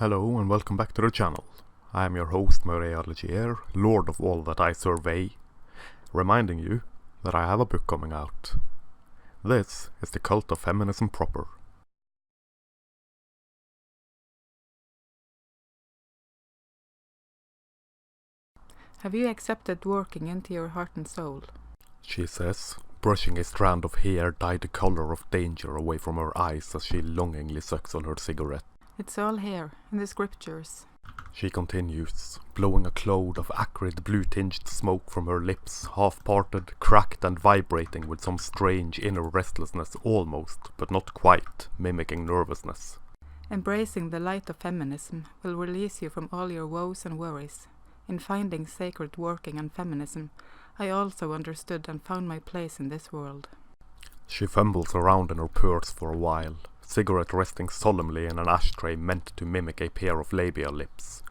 Hello and welcome back to the channel. I am your host Maria Legier, Lord of all that I survey, reminding you that I have a book coming out. This is the cult of feminism proper. Have you accepted working into your heart and soul? She says, brushing a strand of hair dyed the color of danger away from her eyes as she longingly sucks on her cigarette. It's all here, in the scriptures. She continues, blowing a cloud of acrid blue-tinged smoke from her lips, half-parted, cracked and vibrating with some strange inner restlessness almost, but not quite, mimicking nervousness. Embracing the light of feminism will release you from all your woes and worries. In finding sacred working and feminism, I also understood and found my place in this world. She fumbles around in her purse for a while, cigarette resting solemnly in an ashtray meant to mimic a pair of labia lips.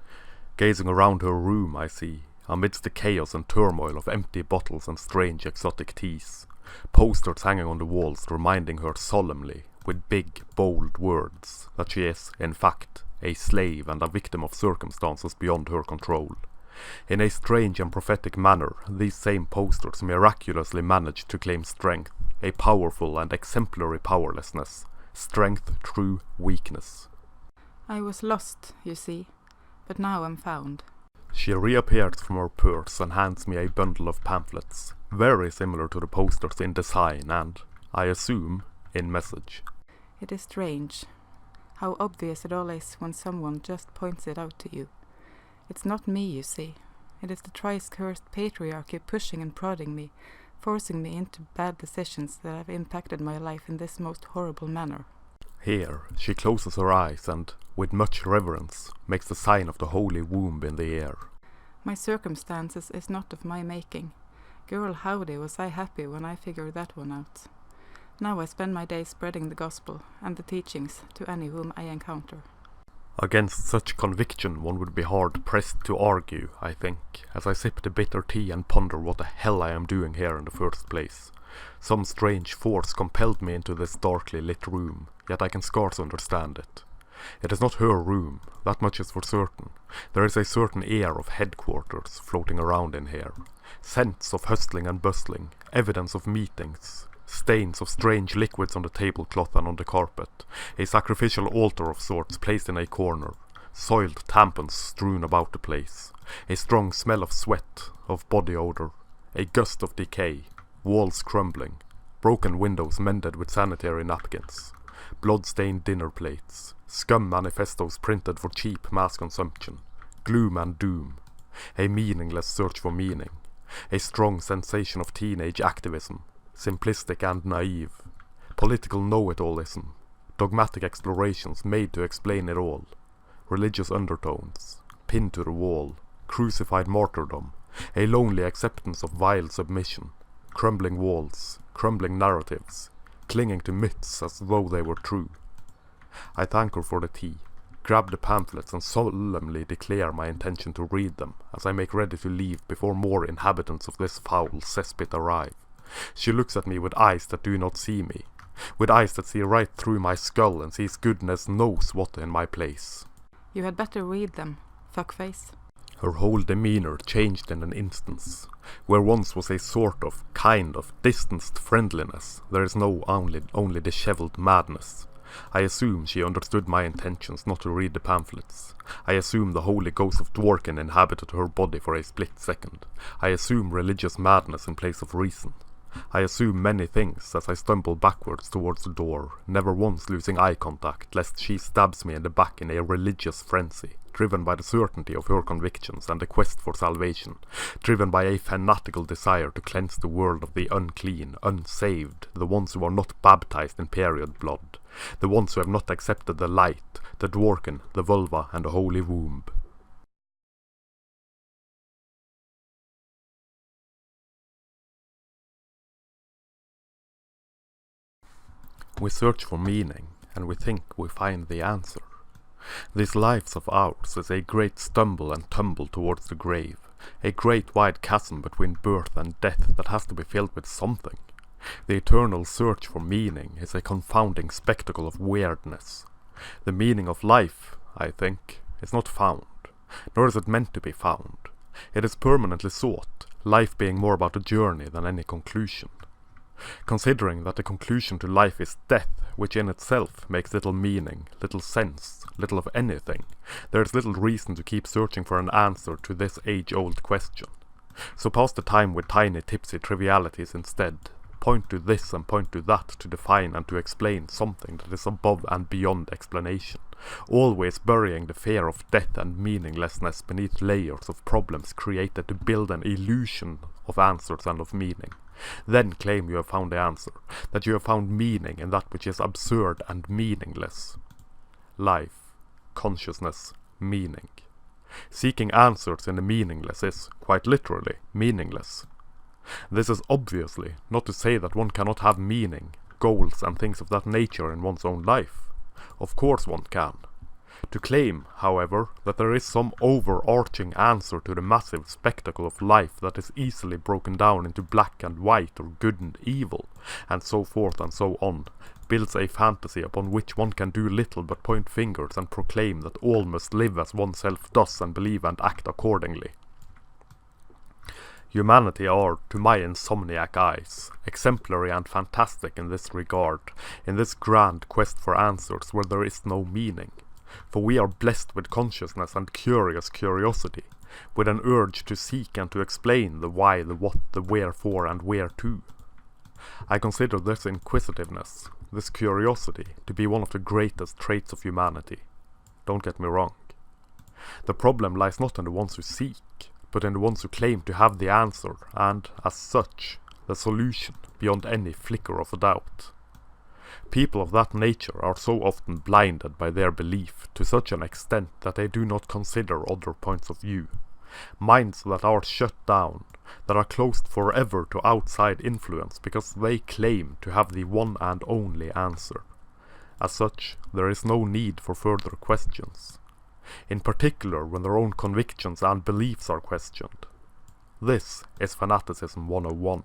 Gazing around her room, I see, amidst the chaos and turmoil of empty bottles and strange exotic teas, posters hanging on the walls reminding her solemnly, with big, bold words, that she is, in fact, a slave and a victim of circumstances beyond her control. In a strange and prophetic manner, these same posters miraculously manage to claim strength, a powerful and exemplary powerlessness, strength through weakness. I was lost, you see, but now I'm found. She reappears from her purse and hands me a bundle of pamphlets, very similar to the posters in design and, I assume, in message. It is strange how obvious it all is when someone just points it out to you. It's not me, you see. It is the thrice-cursed patriarchy pushing and prodding me, forcing me into bad decisions that have impacted my life in this most horrible manner. Here, she closes her eyes and, with much reverence, makes the sign of the holy womb in the air. My circumstances is not of my making. Girl, howdy was I happy when I figured that one out. Now I spend my days spreading the gospel and the teachings to any whom I encounter. Against such conviction one would be hard-pressed to argue, I think, as I sip the bitter tea and ponder what the hell I am doing here in the first place. Some strange force compelled me into this darkly lit room, yet I can scarce understand it. It is not her room, that much is for certain. There is a certain air of headquarters floating around in here. Scents of hustling and bustling, evidence of meetings, stains of strange liquids on the tablecloth and on the carpet, a sacrificial altar of sorts placed in a corner, soiled tampons strewn about the place, a strong smell of sweat, of body odor, a gust of decay, walls crumbling, broken windows mended with sanitary napkins, blood-stained dinner plates, scum manifestos printed for cheap mass consumption, gloom and doom, a meaningless search for meaning, a strong sensation of teenage activism, simplistic and naive, political know-it-allism, dogmatic explorations made to explain it all, religious undertones, pinned to the wall, crucified martyrdom, a lonely acceptance of vile submission, crumbling walls, crumbling narratives, clinging to myths as though they were true. I thank her for the tea, grab the pamphlets and solemnly declare my intention to read them as I make ready to leave before more inhabitants of this foul cesspit arrive. She looks at me with eyes that do not see me, with eyes that see right through my skull and sees goodness knows what in my place. You had better read them, fuckface. Her whole demeanour changed in an instant. Where once was a sort of, kind of, distanced friendliness, there is now only dishevelled madness. I assume she understood my intentions not to read the pamphlets. I assume the holy ghost of Dworkin inhabited her body for a split second. I assume religious madness in place of reason. I assume many things as I stumble backwards towards the door, never once losing eye contact lest she stabs me in the back in a religious frenzy, driven by the certainty of her convictions and the quest for salvation, driven by a fanatical desire to cleanse the world of the unclean, unsaved, the ones who are not baptized in period blood, the ones who have not accepted the light, the Dworkin, the vulva and the holy womb. We search for meaning, and we think we find the answer. These lives of ours is a great stumble and tumble towards the grave, a great wide chasm between birth and death that has to be filled with something. The eternal search for meaning is a confounding spectacle of weirdness. The meaning of life, I think, is not found, nor is it meant to be found. It is permanently sought, life being more about a journey than any conclusion. Considering that the conclusion to life is death, which in itself makes little meaning, little sense, little of anything, there is little reason to keep searching for an answer to this age-old question. So pass the time with tiny tipsy trivialities instead. Point to this and point to that to define and to explain something that is above and beyond explanation, always burying the fear of death and meaninglessness beneath layers of problems created to build an illusion of answers and of meaning. Then claim you have found the answer, that you have found meaning in that which is absurd and meaningless. Life, consciousness, meaning. Seeking answers in the meaningless is, quite literally, meaningless. This is obviously not to say that one cannot have meaning, goals and things of that nature in one's own life. Of course one can. To claim, however, that there is some overarching answer to the massive spectacle of life that is easily broken down into black and white or good and evil, and so forth and so on, builds a fantasy upon which one can do little but point fingers and proclaim that all must live as oneself does and believe and act accordingly. Humanity are, to my insomniac eyes, exemplary and fantastic in this regard, in this grand quest for answers where there is no meaning. For we are blessed with consciousness and curious curiosity, with an urge to seek and to explain the why, the what, the wherefore and whereto. I consider this inquisitiveness, this curiosity, to be one of the greatest traits of humanity. Don't get me wrong. The problem lies not in the ones who seek, but in the ones who claim to have the answer and, as such, the solution beyond any flicker of a doubt. People of that nature are so often blinded by their belief to such an extent that they do not consider other points of view. Minds that are shut down, that are closed forever to outside influence because they claim to have the one and only answer. As such, there is no need for further questions. In particular when their own convictions and beliefs are questioned. This is Fanaticism 101,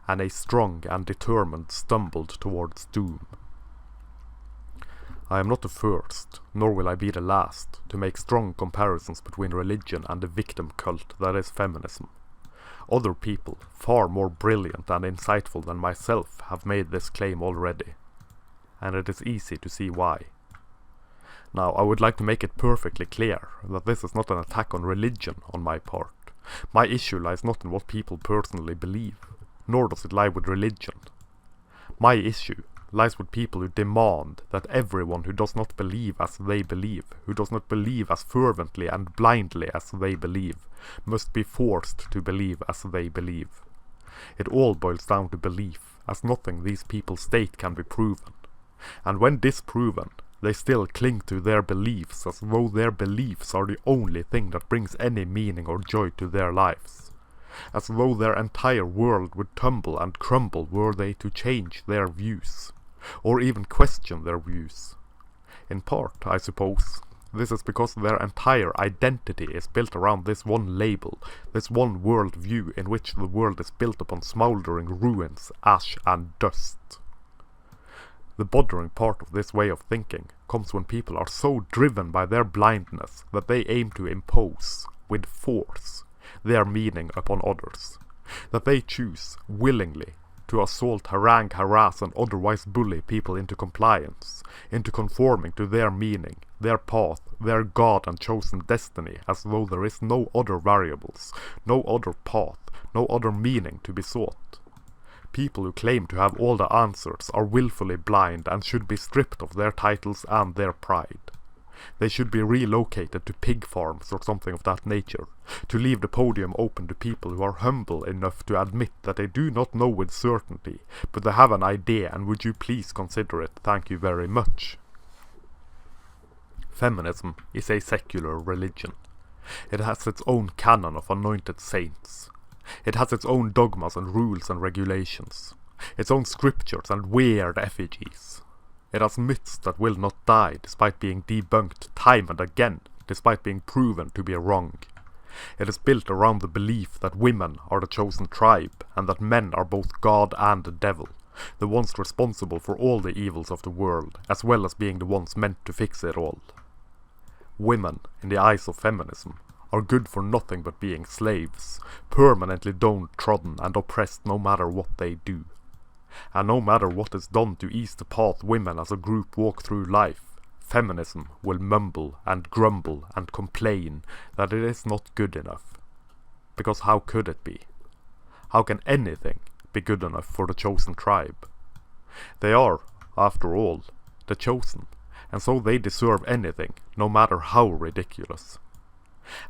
and a strong and determined stumbled towards doom. I am not the first, nor will I be the last, to make strong comparisons between religion and the victim cult that is feminism. Other people, far more brilliant and insightful than myself, have made this claim already, and it is easy to see why. Now, I would like to make it perfectly clear that this is not an attack on religion on my part. My issue lies not in what people personally believe, nor does it lie with religion. My issue lies with people who demand that everyone who does not believe as they believe, who does not believe as fervently and blindly as they believe, must be forced to believe as they believe. It all boils down to belief, as nothing these people state can be proven. And when disproven, they still cling to their beliefs as though their beliefs are the only thing that brings any meaning or joy to their lives. As though their entire world would tumble and crumble were they to change their views, or even question their views. In part, I suppose, this is because their entire identity is built around this one label, this one world view in which the world is built upon smouldering ruins, ash and dust. The bothering part of this way of thinking comes when people are so driven by their blindness that they aim to impose, with force, their meaning upon others, that they choose, willingly, to assault, harangue, harass and otherwise bully people into compliance, into conforming to their meaning, their path, their God and chosen destiny, as though there is no other variables, no other path, no other meaning to be sought. People who claim to have all the answers are willfully blind and should be stripped of their titles and their pride. They should be relocated to pig farms or something of that nature, to leave the podium open to people who are humble enough to admit that they do not know with certainty, but they have an idea and would you please consider it, thank you very much. Feminism is a secular religion. It has its own canon of anointed saints. It has its own dogmas and rules and regulations, its own scriptures and weird effigies. It has myths that will not die despite being debunked time and again, despite being proven to be wrong. It is built around the belief that women are the chosen tribe and that men are both God and the devil, the ones responsible for all the evils of the world, as well as being the ones meant to fix it all. Women, in the eyes of feminism, are good for nothing but being slaves, permanently downtrodden and oppressed no matter what they do. And no matter what is done to ease the path women as a group walk through life, feminism will mumble and grumble and complain that it is not good enough. Because how could it be? How can anything be good enough for the chosen tribe? They are, after all, the chosen, and so they deserve anything, no matter how ridiculous.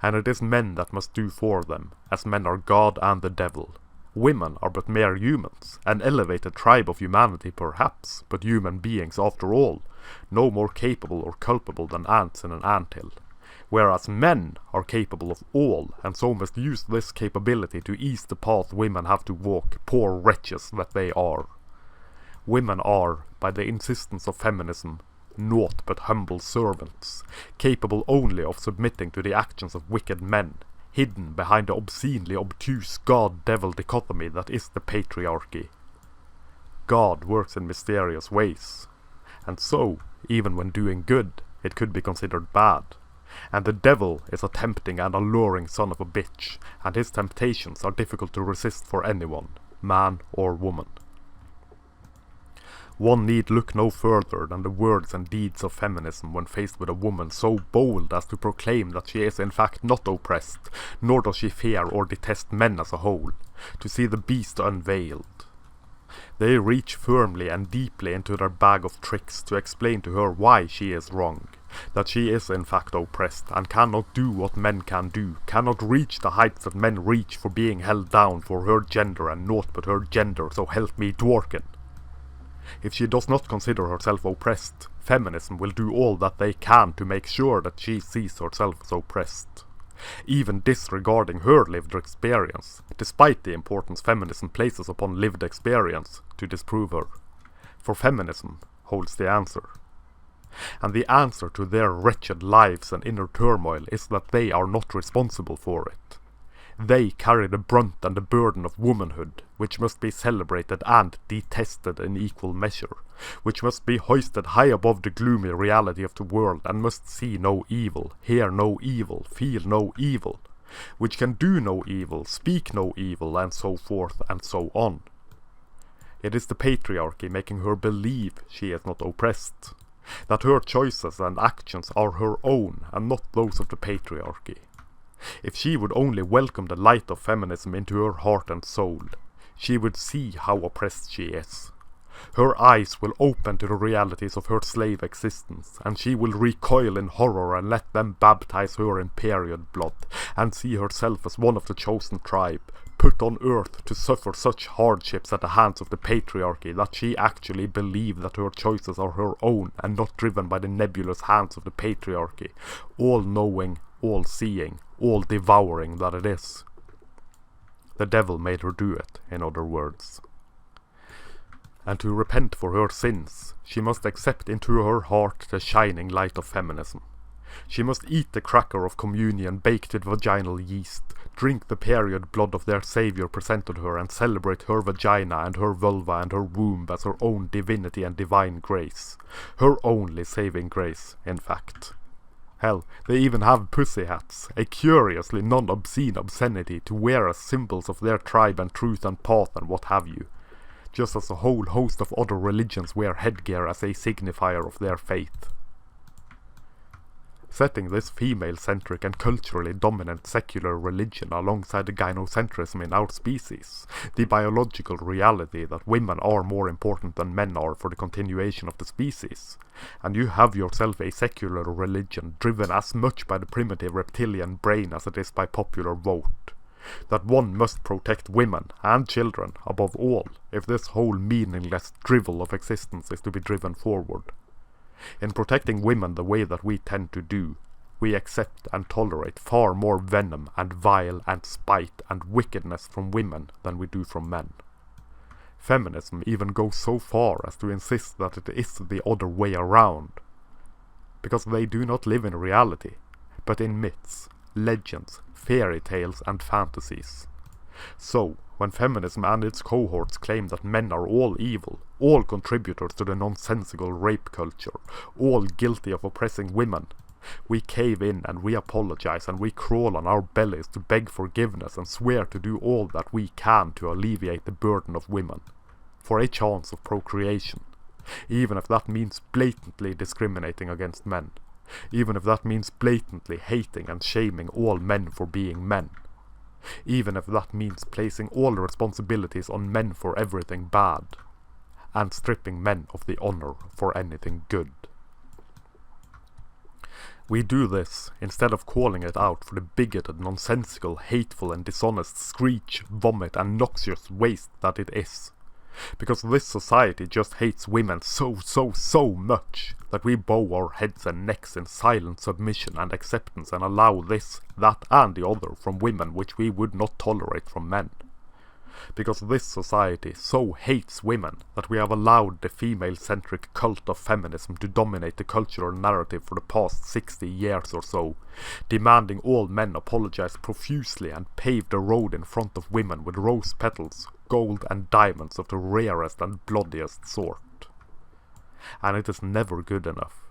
And it is men that must do for them, as men are God and the devil. Women are but mere humans, an elevated tribe of humanity perhaps, but human beings after all, no more capable or culpable than ants in an anthill. Whereas men are capable of all, and so must use this capability to ease the path women have to walk, poor wretches that they are. Women are, by the insistence of feminism, naught but humble servants, capable only of submitting to the actions of wicked men, hidden behind the obscenely obtuse God-devil dichotomy that is the patriarchy. God works in mysterious ways, and so, even when doing good, it could be considered bad. And the devil is a tempting and alluring son of a bitch, and his temptations are difficult to resist for anyone, man or woman. One need look no further than the words and deeds of feminism when faced with a woman so bold as to proclaim that she is in fact not oppressed, nor does she fear or detest men as a whole, to see the beast unveiled. They reach firmly and deeply into their bag of tricks to explain to her why she is wrong, that she is in fact oppressed and cannot do what men can do, cannot reach the heights that men reach for being held down for her gender and naught but her gender, so help me Dworkin. If she does not consider herself oppressed, feminism will do all that they can to make sure that she sees herself as oppressed, even disregarding her lived experience, despite the importance feminism places upon lived experience to disprove her. For feminism holds the answer. And the answer to their wretched lives and inner turmoil is that they are not responsible for it. They carry the brunt and the burden of womanhood, which must be celebrated and detested in equal measure, which must be hoisted high above the gloomy reality of the world and must see no evil, hear no evil, feel no evil, which can do no evil, speak no evil, and so forth and so on. It is the patriarchy making her believe she is not oppressed, that her choices and actions are her own and not those of the patriarchy. If she would only welcome the light of feminism into her heart and soul, she would see how oppressed she is. Her eyes will open to the realities of her slave existence, and she will recoil in horror and let them baptize her in period blood, and see herself as one of the chosen tribe, put on earth to suffer such hardships at the hands of the patriarchy that she actually believe that her choices are her own and not driven by the nebulous hands of the patriarchy, all-knowing, all-seeing, all-devouring that it is. The devil made her do it, in other words. And to repent for her sins, she must accept into her heart the shining light of feminism. She must eat the cracker of communion baked with vaginal yeast, drink the period blood of their Saviour presented her, and celebrate her vagina and her vulva and her womb as her own divinity and divine grace. Her only saving grace, in fact. Hell, they even have pussy hats, a curiously non-obscene obscenity to wear as symbols of their tribe and truth and path and what have you, just as a whole host of other religions wear headgear as a signifier of their faith. Setting this female-centric and culturally dominant secular religion alongside the gynocentrism in our species, the biological reality that women are more important than men are for the continuation of the species, and you have yourself a secular religion driven as much by the primitive reptilian brain as it is by popular vote, that one must protect women and children above all if this whole meaningless drivel of existence is to be driven forward. In protecting women the way that we tend to do, we accept and tolerate far more venom and vile and spite and wickedness from women than we do from men. Feminism even goes so far as to insist that it is the other way around, because they do not live in reality, but in myths, legends, fairy tales and fantasies. So, when feminism and its cohorts claim that men are all evil, all contributors to the nonsensical rape culture, all guilty of oppressing women, We cave in and we apologize and we crawl on our bellies to beg forgiveness and swear to do all that we can to alleviate the burden of women, for a chance of procreation, even if that means blatantly discriminating against men, even if that means blatantly hating and shaming all men for being men, even if that means placing all the responsibilities on men for everything bad, and stripping men of the honor for anything good. We do this instead of calling it out for the bigoted, nonsensical, hateful and dishonest screech, vomit and noxious waste that it is. Because this society just hates women so much that we bow our heads and necks in silent submission and acceptance and allow this, that and the other from women which we would not tolerate from men. Because this society so hates women that we have allowed the female-centric cult of feminism to dominate the cultural narrative for the past 60 years or so, demanding all men apologize profusely and pave the road in front of women with rose petals, gold and diamonds of the rarest and bloodiest sort. And it is never good enough.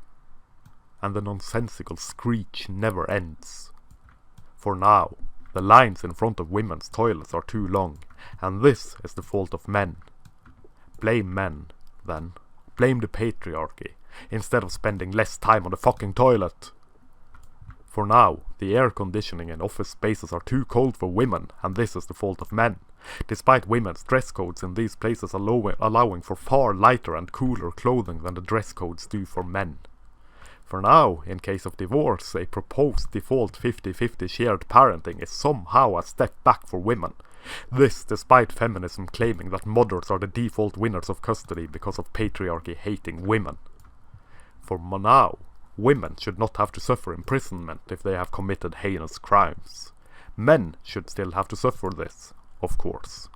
And the nonsensical screech never ends. For now, the lines in front of women's toilets are too long, and this is the fault of men. Blame men, then. Blame the patriarchy, instead of spending less time on the fucking toilet. For now, the air conditioning in office spaces are too cold for women, and this is the fault of men, despite women's dress codes in these places allowing for far lighter and cooler clothing than the dress codes do for men. For now, in case of divorce, a proposed default 50-50 shared parenting is somehow a step back for women. This despite feminism claiming that mothers are the default winners of custody because of patriarchy hating women. For now, women should not have to suffer imprisonment if they have committed heinous crimes. Men should still have to suffer this, of course.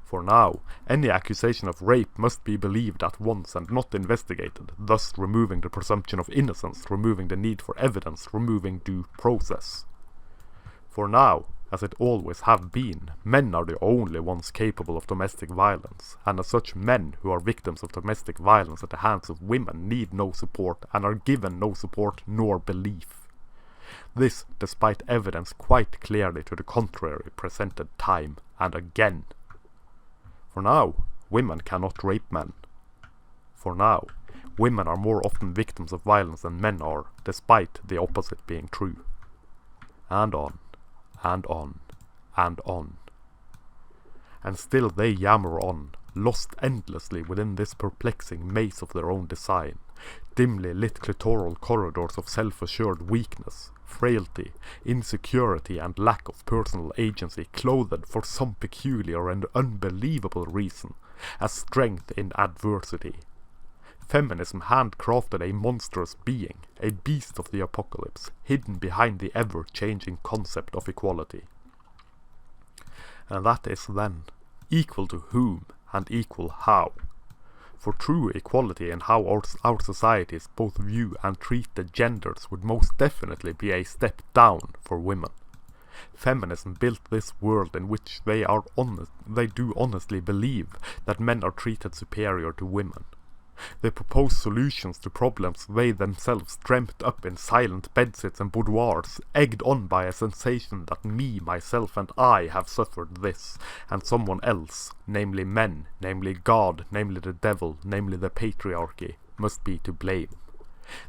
For now, any accusation of rape must be believed at once and not investigated, thus removing the presumption of innocence, removing the need for evidence, removing due process. For now, as it always have been, men are the only ones capable of domestic violence, and as such men who are victims of domestic violence at the hands of women need no support and are given no support nor belief. This despite evidence quite clearly to the contrary presented time and again. For now, women cannot rape men. For now, women are more often victims of violence than men are, despite the opposite being true. And on, and on, and on. And still they yammer on, lost endlessly within this perplexing maze of their own design, dimly lit clitoral corridors of self-assured weakness, frailty, insecurity and lack of personal agency clothed for some peculiar and unbelievable reason as strength in adversity. Feminism handcrafted a monstrous being, a beast of the apocalypse, hidden behind the ever-changing concept of equality. And that is then, equal to whom and equal how? For true equality in how our societies both view and treat the genders would most definitely be a step down for women. Feminism built this world in which they do honestly believe that men are treated superior to women. They propose solutions to problems they themselves dreamt up in silent bedsits and boudoirs, egged on by a sensation that me, myself and I have suffered this, and someone else, namely men, namely God, namely the devil, namely the patriarchy, must be to blame.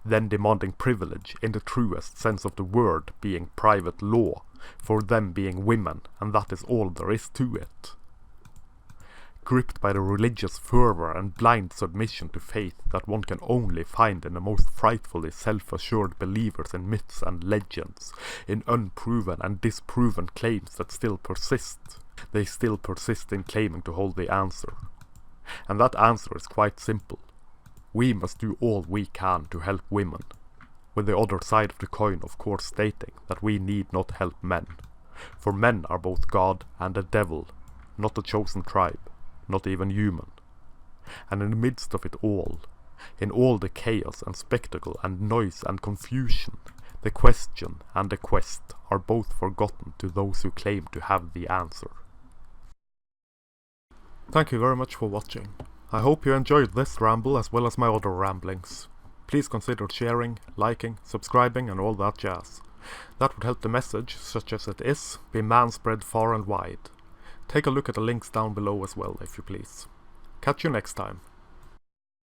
Then demanding privilege, in the truest sense of the word, being private law, for them being women, and that is all there is to it. Gripped by the religious fervor and blind submission to faith that one can only find in the most frightfully self-assured believers in myths and legends, in unproven and disproven claims that still persist, they still persist in claiming to hold the answer. And that answer is quite simple. We must do all we can to help women, with the other side of the coin of course stating that we need not help men, for men are both God and the devil, not a chosen tribe, not even human. And in the midst of it all, in all the chaos and spectacle and noise and confusion, the question and the quest are both forgotten to those who claim to have the answer. Thank you very much for watching. I hope you enjoyed this ramble as well as my other ramblings. please consider sharing, liking, subscribing and all that jazz. That would help the message, such as it is, be manspread far and wide. Take a look at the links down below as well, if you please. Catch you next time.